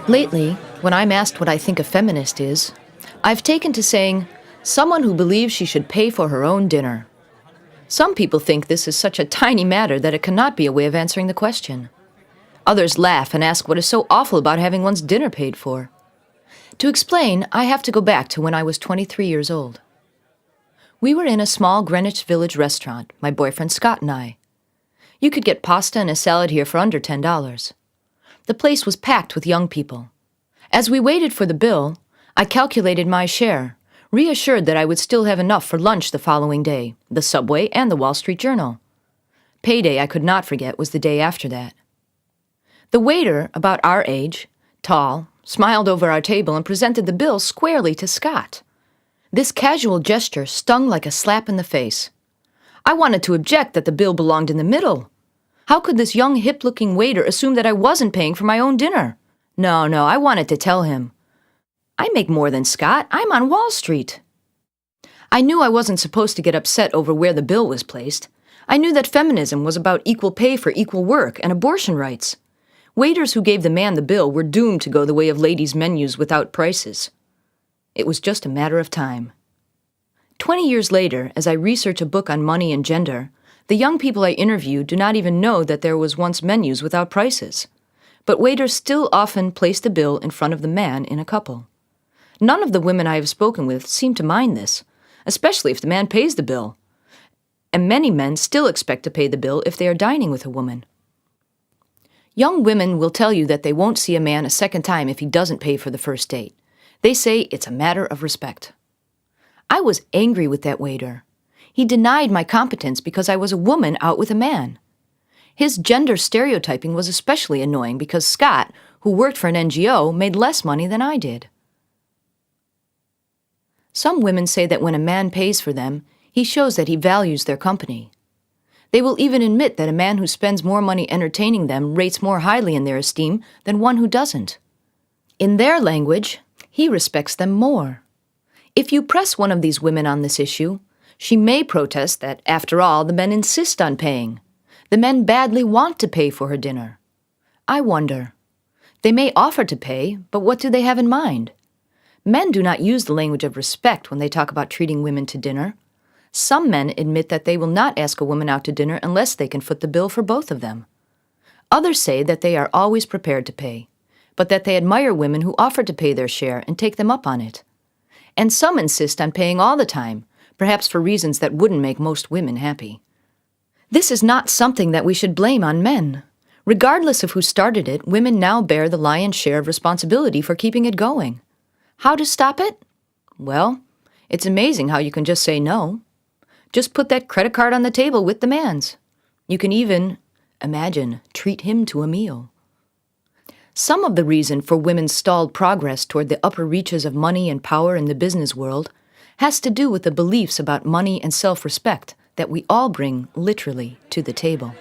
Lately, when I'm asked what I think a feminist is, I've taken to saying, someone who believes she should pay for her own dinner. Some people think this is such a tiny matter that it cannot be a way of answering the question. Others laugh and ask what is so awful about having one's dinner paid for. To explain, I have to go back to when I was 23 years old. We were in a small Greenwich Village restaurant, my boyfriend Scott and I. You could get pasta and a salad here for under $10. The place was packed with young people. As we waited for the bill, I calculated my share, reassured that I would still have enough for lunch the following day, the Subway, and the Wall Street Journal. Payday, I could not forget, was the day after that. The waiter, about our age, tall, smiled over our table and presented the bill squarely to Scott. This casual gesture stung like a slap in the face. I wanted to object that the bill belonged in the middle. How could this young, hip-looking waiter assume that I wasn't paying for my own dinner? No, I wanted to tell him. I make more than Scott. I'm on Wall Street. I knew I wasn't supposed to get upset over where the bill was placed. I knew that feminism was about equal pay for equal work and abortion rights. Waiters who gave the man the bill were doomed to go the way of ladies' menus without prices. It was just a matter of time. 20 years later, as I research a book on money and gender, the young people I interviewed do not even know that there was once menus without prices. But waiters still often place the bill in front of the man in a couple. None of the women I have spoken with seem to mind this, especially if the man pays the bill. And many men still expect to pay the bill if they are dining with a woman. Young women will tell you that they won't see a man a second time if he doesn't pay for the first date. They say it's a matter of respect. I was angry with that waiter. He denied my competence because I was a woman out with a man. His gender stereotyping was especially annoying because Scott, who worked for an NGO, made less money than I did. Some women say that when a man pays for them, he shows that he values their company. They will even admit that a man who spends more money entertaining them rates more highly in their esteem than one who doesn't. In their language, he respects them more. If you press one of these women on this issue, she may protest that, after all, the men insist on paying. The men badly want to pay for her dinner. I wonder. They may offer to pay, but what do they have in mind? Men do not use the language of respect when they talk about treating women to dinner. Some men admit that they will not ask a woman out to dinner unless they can foot the bill for both of them. Others say that they are always prepared to pay, but that they admire women who offer to pay their share and take them up on it. And some insist on paying all the time, perhaps for reasons that wouldn't make most women happy. This is not something that we should blame on men. Regardless of who started it, women now bear the lion's share of responsibility for keeping it going. How to stop it? Well, it's amazing how you can just say no. Just put that credit card on the table with the man's. You can even, imagine, treat him to a meal. Some of the reason for women's stalled progress toward the upper reaches of money and power in the business world has to do with the beliefs about money and self-respect that we all bring literally to the table.